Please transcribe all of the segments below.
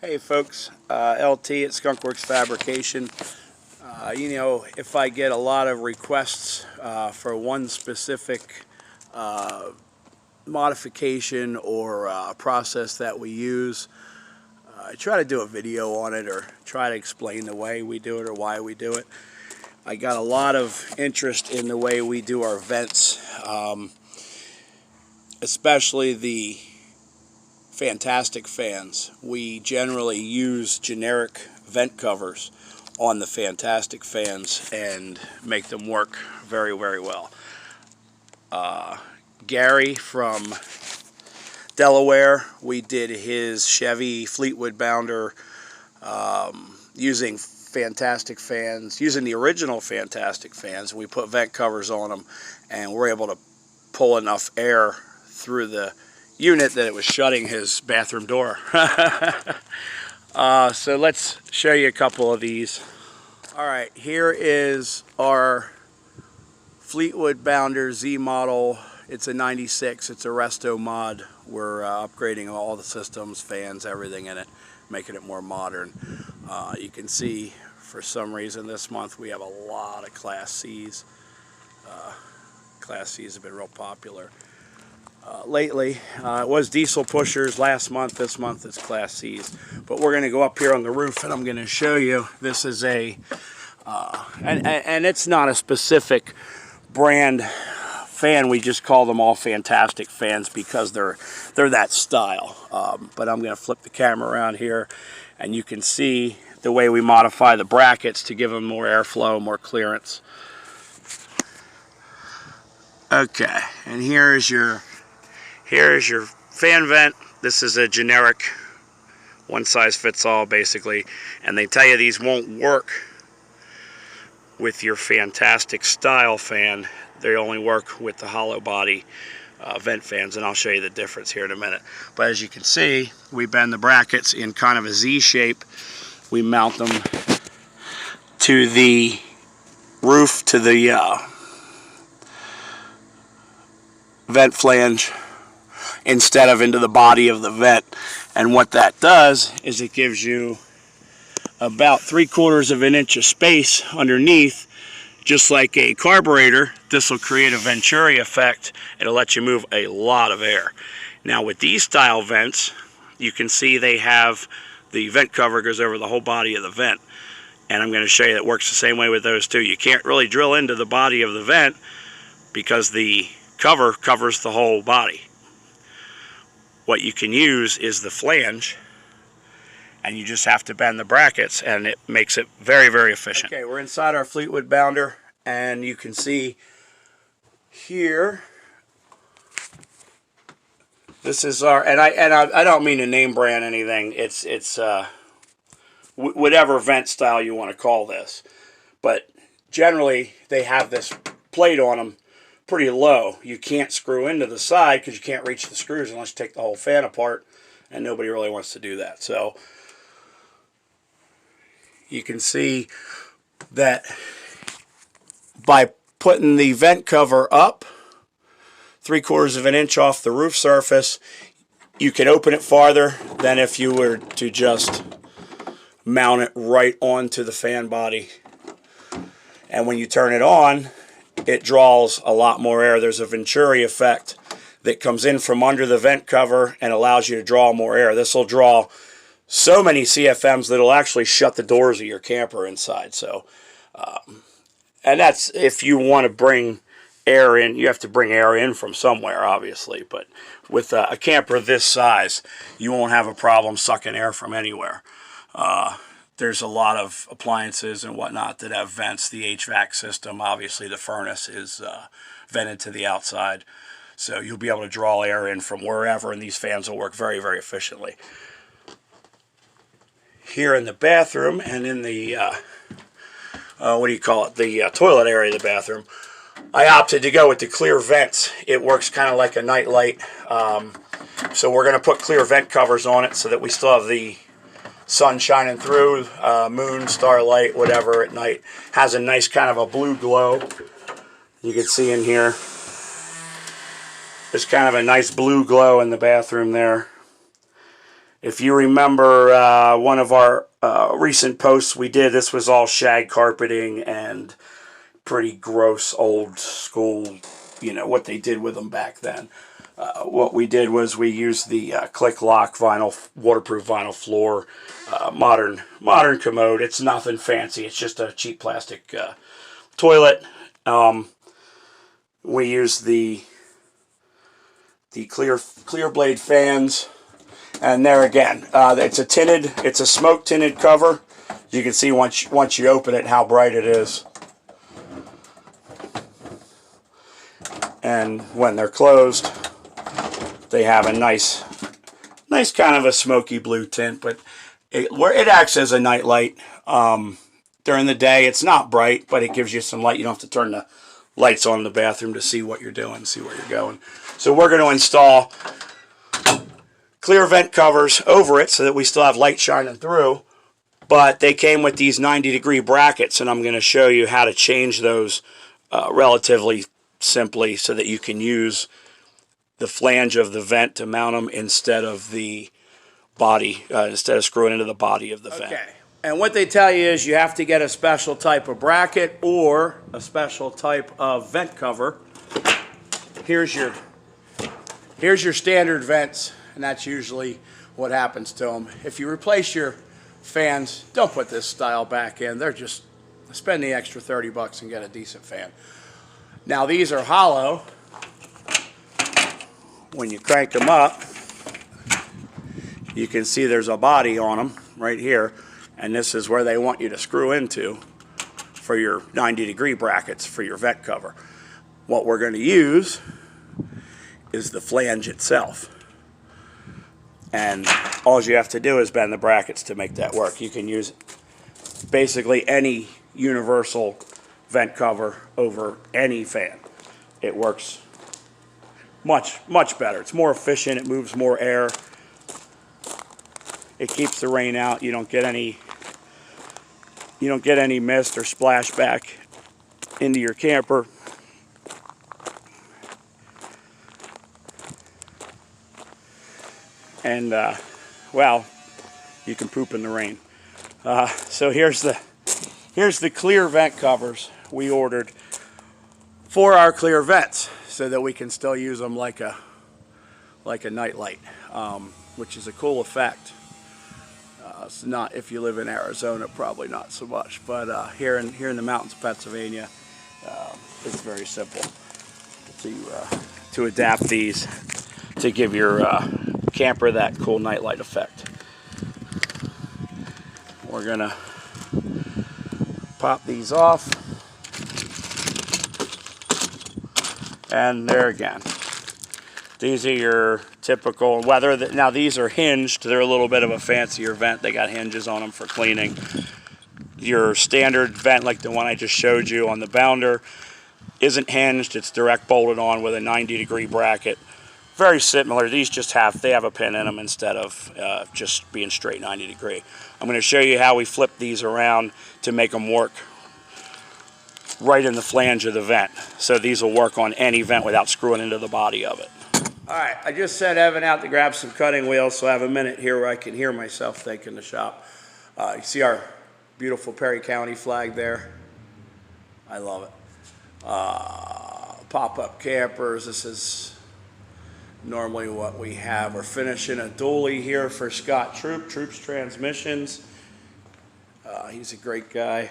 Hey folks, LT at Skunkworks Fabrication. If I get a lot of requests for one specific modification or process that we use, I try to do a video on it or try to explain the way we do it or why we do it. I got a lot of interest in the way we do our vents, especially the Fantastic fans. We generally use generic vent covers on the Fantastic fans and make them work very, very well. Gary from Delaware, we did his Chevy Fleetwood Bounder using Fantastic fans, using the original Fantastic fans. We put vent covers on them and we're able to pull enough air through the unit that it was shutting his bathroom door. So let's show you a couple of these. Alright, here is our Fleetwood Bounder Z model. It's a 96, it's a resto mod. We're upgrading all the systems, fans, everything in it, making it more modern. You can see for some reason this month we have a lot of Class C's. Class C's have been real popular. Lately. It was diesel pushers last month. This month it's Class C's. But we're going to go up here on the roof and I'm going to show you. This is a, and it's not a specific brand fan. We just call them all Fantastic fans because they're that style. But I'm going to flip the camera around here and you can see the way we modify the brackets to give them more airflow, more clearance. Okay, and here's your fan vent. This is a generic one size fits all basically, and they tell you these won't work with your Fantastic style fan. They only work with the hollow body vent fans, and I'll show you the difference here in a minute. But as you can see, we bend the brackets in kind of a Z shape. We mount them to the roof, to the vent flange, instead of into the body of the vent. And what that does is it gives you about 3/4 of an inch of space underneath. Just like a carburetor, this will create a Venturi effect. It'll let you move a lot of air. Now with these style vents, you can see they have the vent cover goes over the whole body of the vent, and I'm going to show you that it works the same way with those too. You can't really drill into the body of the vent because the cover covers the whole body. What you can use is the flange, and you just have to bend the brackets, and it makes it very, very efficient. Okay, we're inside our Fleetwood Bounder, and you can see here, this is our, and I don't mean to name brand anything. It's whatever vent style you want to call this, but generally they have this plate on them pretty low. You can't screw into the side because you can't reach the screws unless you take the whole fan apart, and nobody really wants to do that. So you can see that by putting the vent cover up 3/4 of an inch off the roof surface, you can open it farther than if you were to just mount it right onto the fan body. And when you turn it on, it draws a lot more air. There's a Venturi effect that comes in from under the vent cover and allows you to draw more air. This will draw so many CFMs that it'll actually shut the doors of your camper inside. So, and that's if you want to bring air in. You have to bring air in from somewhere, obviously. But with a camper this size, you won't have a problem sucking air from anywhere. There's a lot of appliances and whatnot that have vents. The HVAC system, obviously the furnace is vented to the outside. So you'll be able to draw air in from wherever, and these fans will work very, very efficiently. Here in the bathroom and in the, what do you call it, the toilet area of the bathroom, I opted to go with the clear vents. It works kind of like a night light. So we're going to put clear vent covers on it so that we still have the sun shining through, moon, starlight, whatever at night. Has a nice kind of a blue glow. You can see in here, there's kind of a nice blue glow in the bathroom there. If you remember one of our recent posts we did, this was all shag carpeting and pretty gross old school, you know, what they did with them back then. What we did was we used the click lock vinyl, waterproof vinyl floor, modern commode. It's nothing fancy. It's just a cheap plastic toilet. We used the clear blade fans, and there again, it's a smoke tinted cover. You can see once you open it how bright it is. And when they're closed, they have a nice kind of a smoky blue tint, but it acts as a night light. During the day, it's not bright, but it gives you some light. You don't have to turn the lights on in the bathroom to see what you're doing, see where you're going. So we're going to install clear vent covers over it so that we still have light shining through, but they came with these 90-degree brackets, and I'm going to show you how to change those relatively simply so that you can use the flange of the vent to mount them instead of the body, instead of screwing into the body of the vent. Okay. And what they tell you is you have to get a special type of bracket or a special type of vent cover. Here's your standard vents, and that's usually what happens to them. If you replace your fans, don't put this style back in. They're just, spend the extra 30 bucks and get a decent fan. Now these are hollow. When you crank them up, you can see there's a body on them right here, and this is where they want you to screw into for your 90-degree brackets for your vent cover. What we're going to use is the flange itself, and all you have to do is bend the brackets to make that work. You can use basically any universal vent cover over any fan. It works much better. It's more efficient. It moves more air. It keeps the rain out. You don't get any mist or splashback into your camper. And well, you can poop in the rain. So here's the clear vent covers we ordered for our clear vents, so that we can still use them like a night light, which is a cool effect. It's not, if you live in Arizona, probably not so much, but here in the mountains of Pennsylvania, it's very simple to adapt these to give your camper that cool nightlight effect. We're gonna pop these off, and there again. These are your typical weather. Now these are hinged. They're a little bit of a fancier vent. They got hinges on them for cleaning. Your standard vent, like the one I just showed you on the Bounder, isn't hinged. It's direct bolted on with a 90-degree bracket. Very similar. These just have a pin in them instead of just being straight 90 degree. I'm going to show you how we flip these around to make them work right in the flange of the vent. So these will work on any vent without screwing into the body of it. All right, I just sent Evan out to grab some cutting wheels, so I have a minute here where I can hear myself think in the shop. You see our beautiful Perry County flag there? I love it. Pop-up campers. This is normally what we have. We're finishing a dually here for Scott Troop's Transmissions. He's a great guy.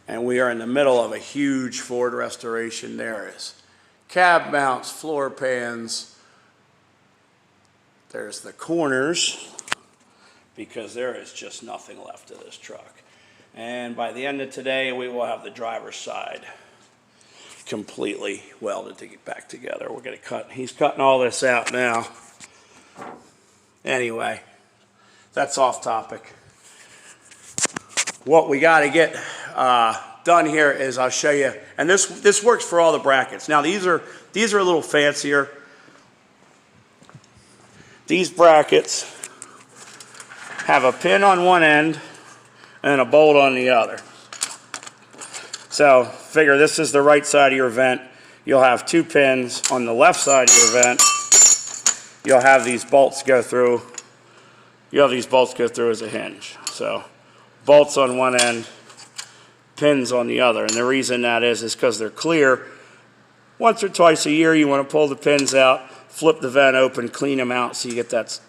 And we are in the middle of a huge Ford restoration. There is cab mounts, floor pans. There's the corners, because there is just nothing left of this truck. And by the end of today, we will have the driver's side completely welded to get back together. We're going to cut. He's cutting all this out now. Anyway, that's off topic. What we got to get done here is I'll show you, and this works for all the brackets. Now these are a little fancier. These brackets have a pin on one end and a bolt on the other. So figure this is the right side of your vent. You'll have two pins on the left side of your vent. You'll have these bolts go through you have these bolts go through as a hinge. So bolts on one end, pins on the other. And the reason that is because they're clear. Once or twice a year, you want to pull the pins out, flip the vent open, clean them out, so you get that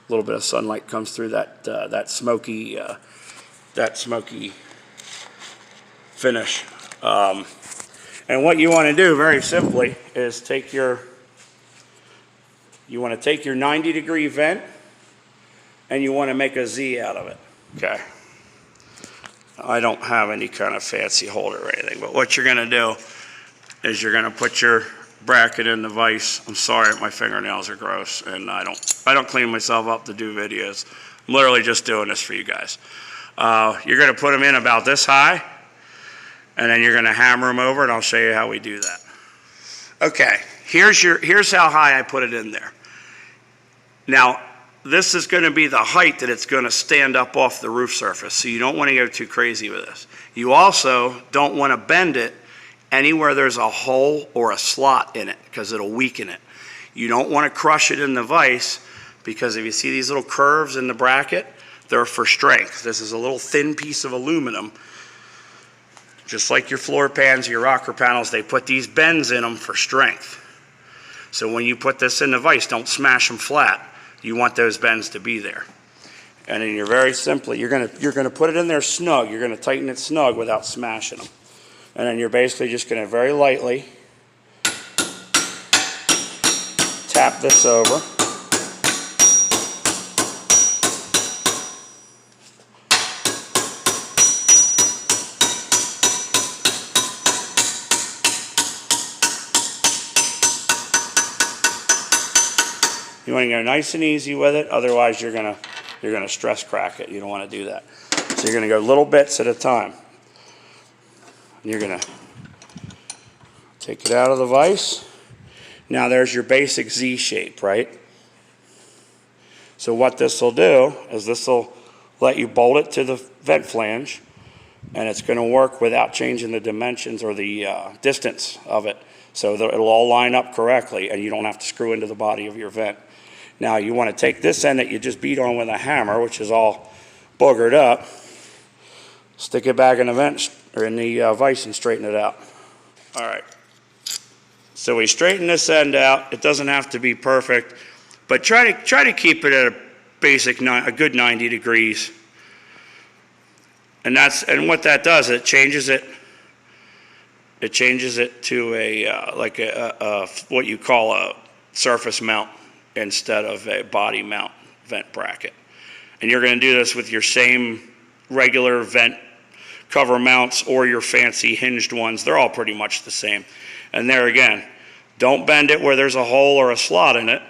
little bit of sunlight comes through that smoky finish. And what you want to do, very simply, is you want to take your 90-degree vent, and you want to make a Z out of it. Okay. I don't have any kind of fancy holder or anything, but what you're going to do is you're going to put your bracket in the vise. I'm sorry, my fingernails are gross, and I don't clean myself up to do videos. I'm literally just doing this for you guys. You're going to put them in about this high, and then you're going to hammer them over, and I'll show you how we do that. Okay, here's how high I put it in there. Now, this is going to be the height that it's going to stand up off the roof surface, so you don't want to go too crazy with this. You also don't want to bend it anywhere there's a hole or a slot in it, because it'll weaken it. You don't want to crush it in the vise, because if you see these little curves in the bracket, they're for strength. This is a little thin piece of aluminum. Just like your floor pans, your rocker panels, they put these bends in them for strength. So when you put this in the vise, don't smash them flat. You want those bends to be there. And then you're very simply, you're gonna put it in there snug. You're gonna tighten it snug without smashing them. And then you're basically just going to very lightly tap this over. You want to go nice and easy with it, otherwise you're gonna stress crack it. You don't want to do that. So you're going to go little bits at a time. You're going to take it out of the vise. Now there's your basic Z shape, right? So what this will do is this will let you bolt it to the vent flange, and it's going to work without changing the dimensions or the distance of it. So it'll all line up correctly, and you don't have to screw into the body of your vent. Now you want to take this end that you just beat on with a hammer, which is all boogered up, stick it back in the vent or in the vise and straighten it out. All right. So we straighten this end out. It doesn't have to be perfect, but try to keep it at a basic a good 90 degrees. And what that does, it changes it to a what you call a surface mount instead of a body mount vent bracket. And you're going to do this with your same regular vent cover mounts or your fancy hinged ones. They're all pretty much the same. And there again, don't bend it where there's a hole or a slot in it.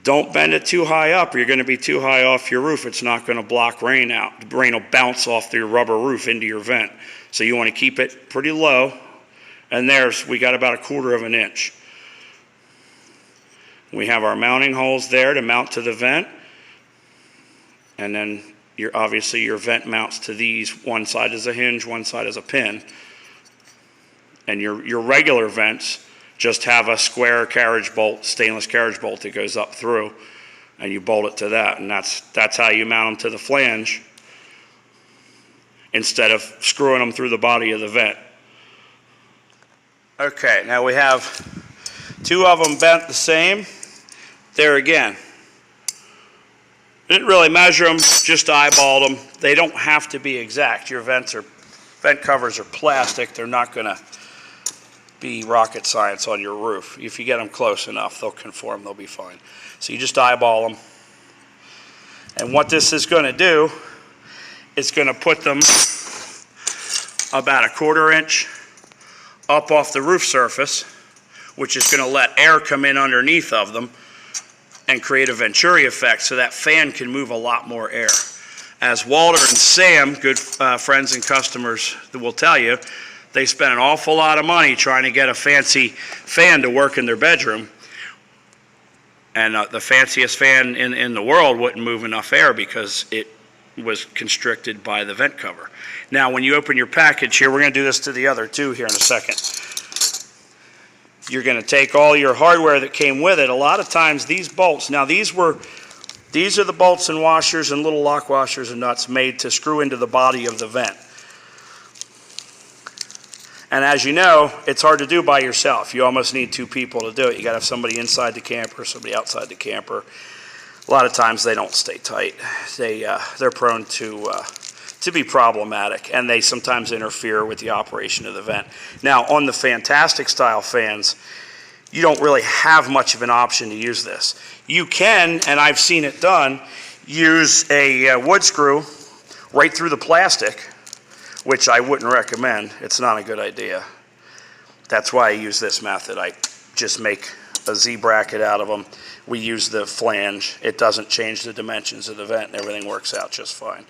Don't bend it too high up, or you're going to be too high off your roof. It's not going to block rain out. The rain will bounce off your rubber roof into your vent. So you want to keep it pretty low. And we got about 1/4 of an inch. We have our mounting holes there to mount to the vent. And then obviously your vent mounts to these. One side is a hinge, one side is a pin. And your regular vents just have a square carriage bolt, stainless carriage bolt that goes up through, and you bolt it to that. And that's how you mount them to the flange instead of screwing them through the body of the vent. Okay, now we have 2 of them bent the same. There again. Didn't really measure them, just eyeballed them. They don't have to be exact. Your vent covers are plastic. They're not going to be rocket science on your roof. If you get them close enough, they'll conform, they'll be fine. So you just eyeball them. And what this is going to do, it's going to put them about 1/4 inch up off the roof surface, which is going to let air come in underneath of them and create a Venturi effect so that fan can move a lot more air. As Walter and Sam, good friends and customers will tell you, they spent an awful lot of money trying to get a fancy fan to work in their bedroom. And the fanciest fan in the world wouldn't move enough air because it was constricted by the vent cover. Now, when you open your package here, we're going to do this to the other 2 here in a second. You're going to take all your hardware that came with it. A lot of times these bolts, now these were These are the bolts and washers and little lock washers and nuts made to screw into the body of the vent. And as you know, it's hard to do by yourself. You almost need two people to do it. You got to have somebody inside the camper, somebody outside the camper. A lot of times they don't stay tight. They're prone to be problematic, and they sometimes interfere with the operation of the vent. Now, on the Fantastic style fans, you don't really have much of an option to use this. You can, and I've seen it done, use a wood screw right through the plastic, which I wouldn't recommend. It's not a good idea. That's why I use this method. I just make a Z-bracket out of them. We use the flange. It doesn't change the dimensions of the vent, and everything works out just fine.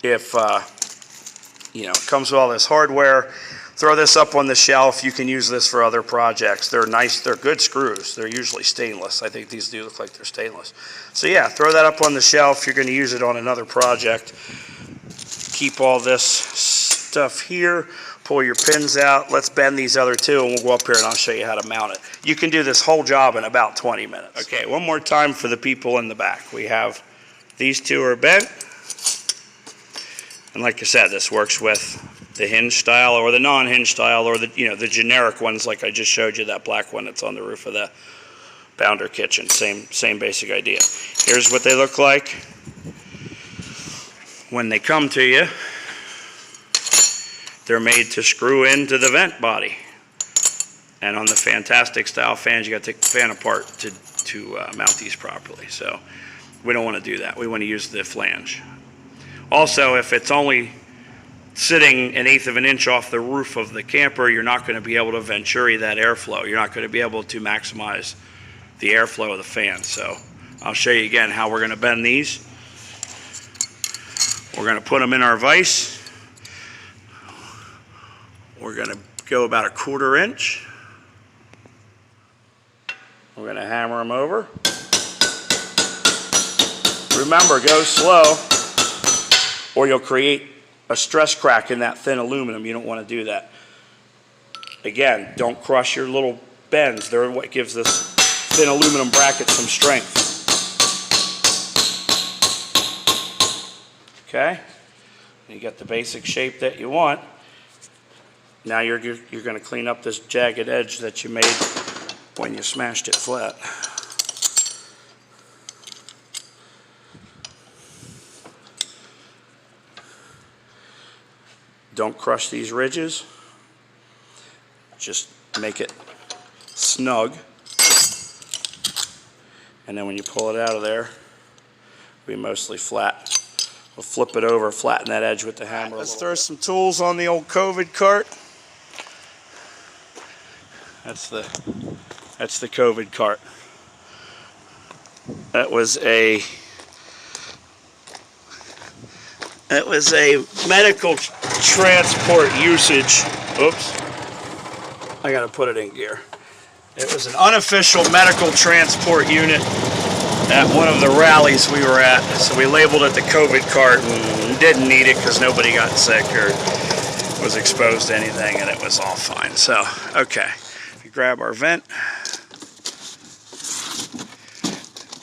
If, it comes with all this hardware, throw this up on the shelf. You can use this for other projects. They're nice. They're good screws. They're usually stainless. I think these do look like they're stainless. So yeah, throw that up on the shelf. You're going to use it on another project. Keep all this stuff here. Pull your pins out. Let's bend these other two, and we'll go up here and I'll show you how to mount it. You can do this whole job in about 20 minutes. Okay, one more time for the people in the back. We have these two are bent. And like I said, this works with the hinge style or the non-hinge style or the generic ones like I just showed you, that black one that's on the roof of the Bounder kitchen. Same basic idea. Here's what they look like when they come to you. They're made to screw into the vent body. And on the Fantastic style fans, you got to take the fan apart to mount these properly. So we don't want to do that. We want to use the flange. Also, if it's only sitting 1/8 of an inch off the roof of the camper, you're not going to be able to venturi that airflow. You're not going to be able to maximize the airflow of the fan. So I'll show you again how we're going to bend these. We're going to put them in our vise. We're going to go about 1/4 inch. We're going to hammer them over. Remember, go slow or you'll create a stress crack in that thin aluminum. You don't want to do that. Again, don't crush your little bends. They're what gives this thin aluminum bracket some strength. Okay? You got the basic shape that you want. Now you're going to clean up this jagged edge that you made when you smashed it flat. Don't crush these ridges. Just make it snug. And then when you pull it out of there, it'll be mostly flat. We'll flip it over, flatten that edge with the hammer. Let's throw some tools on the old COVID cart. That's the COVID cart. That was a medical transport usage. Oops. I gotta put it in gear. It was an unofficial medical transport unit at one of the rallies we were at. So we labeled it the COVID cart and didn't need it because nobody got sick or was exposed to anything, and it was all fine. So, okay. Grab our vent,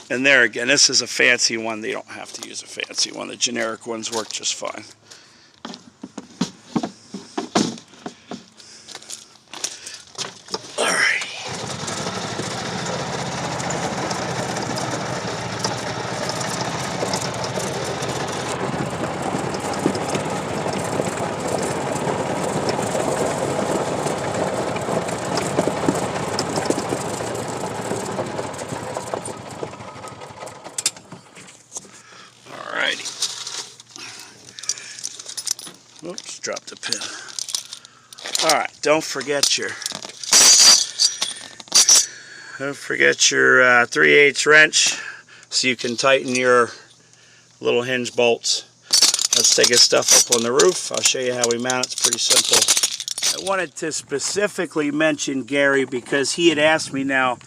and there again, this is a fancy one. You don't have to use a fancy one. The generic ones work just fine. All right. Oops, dropped a pin. All right, don't forget your 3/8 wrench so you can tighten your little hinge bolts. Let's take this stuff up on the roof. I'll show you how we mount it. It's pretty simple. I wanted to specifically mention Gary because he had asked me now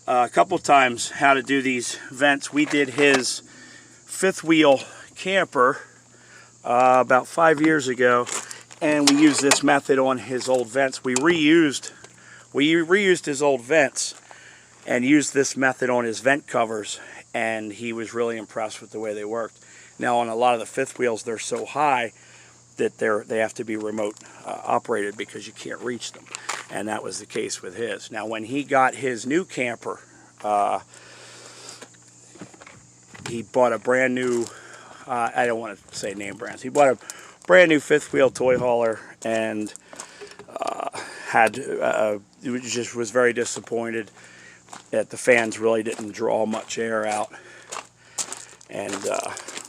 a couple times how to do these vents. We did his fifth wheel camper about 5 years ago, and we used this method on his old vents. We reused his old vents, and used this method on his vent covers, and he was really impressed with the way they worked. Now on a lot of the fifth wheels, they're so high that they have to be remote operated because you can't reach them, and that was the case with his. Now when he got his new camper, he bought a brand new, I don't want to say name brands, he bought a brand new fifth wheel toy hauler, and just was very disappointed that the fans really didn't draw much air out. And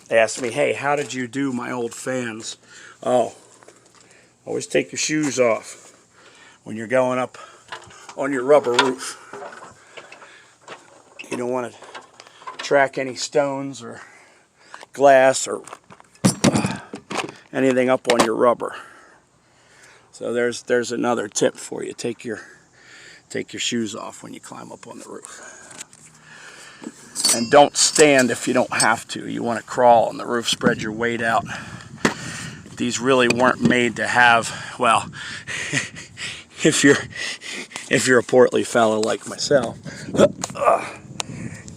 they asked me, hey, how did you do my old fans? Oh, always take your shoes off when you're going up on your rubber roof. You don't want to track any stones or glass or anything up on your rubber. So there's another tip for you. Take your shoes off when you climb up on the roof. And don't stand if you don't have to. You want to crawl on the roof, spread your weight out. These really weren't made to have, well, if you're a portly fellow like myself,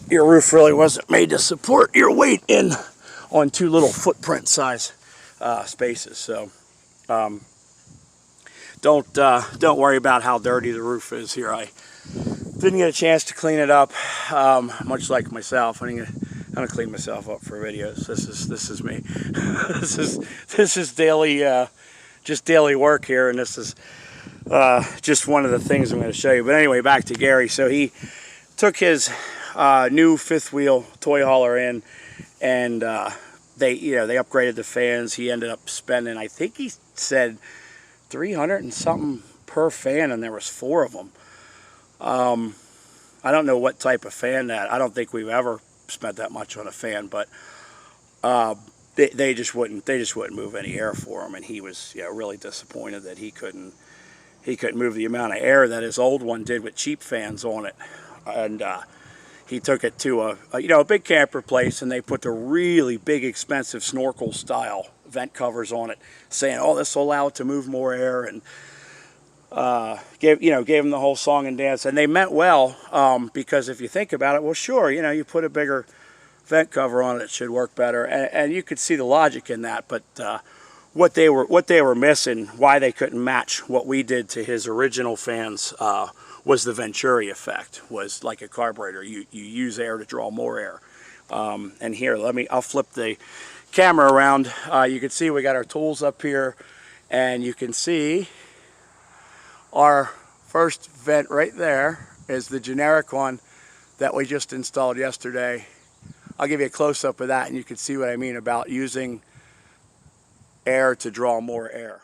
your roof really wasn't made to support your weight in on two little footprint size spaces. So don't worry about how dirty the roof is here. I didn't get a chance to clean it up, much like myself. I don't clean myself up for videos. This is me. this is daily, just daily work here, and this is just one of the things I'm going to show you. But anyway, back to Gary. So he took his new fifth wheel toy hauler in, and they upgraded the fans. He ended up spending, I think he said, $300 and something per fan, and there was 4 of them. I don't know what type of fan that. I don't think we've ever spent that much on a fan, but they just wouldn't move any air for him, and he was really disappointed that he couldn't move the amount of air that his old one did with cheap fans on it. And he took it to a big camper place, and they put the really big expensive snorkel style vent covers on it, saying, oh, this will allow it to move more air, and gave him the whole song and dance. And they meant well, because if you think about it, well, sure, you put a bigger vent cover on it, it should work better, and you could see the logic in that. But what they were missing, why they couldn't match what we did to his original fans, was the Venturi effect. Was like a carburetor, you use air to draw more air. And here, I'll flip the camera around. You can see we got our tools up here, and you can see our first vent right there is the generic one that we just installed yesterday. I'll give you a close-up of that, and you can see what I mean about using air to draw more air.